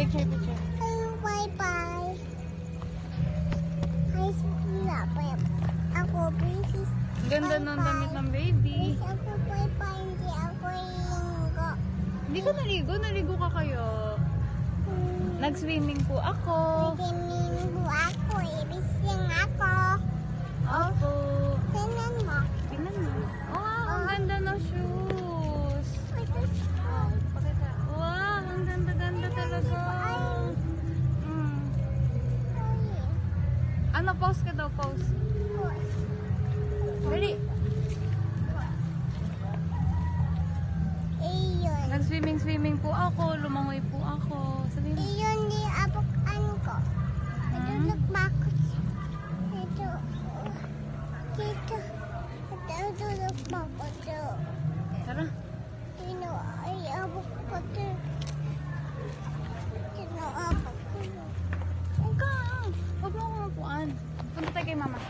Picture, picture. Bye-bye. Hi, Papa. Ako, princess. Ganda ng damit ng baby. Princess, ako, bye-bye. Hindi ako linggo. Hindi ka naligo. Naligo ka kayo. Nag-swimming po ako. Nagsimimbo ako. Ibising ako. Opo. Tingnan mo. Tingnan mo. Wow, ang ganda ng shoes. Pakita. Wow, ang ganda-ganda talaga. Ano, pause ka daw, pause. Dali. Iyon. Nag-swimming po ako. Lumangoy po ako. Sabihin mo. Iyon di abukan ko. Ito lukbakot. Ito. Dito. Ito lukbakot. Tara. Ito ay abukot. Ito abukot. Huwag ka. Huwag mo kumupuan. Punta tayo kay mama.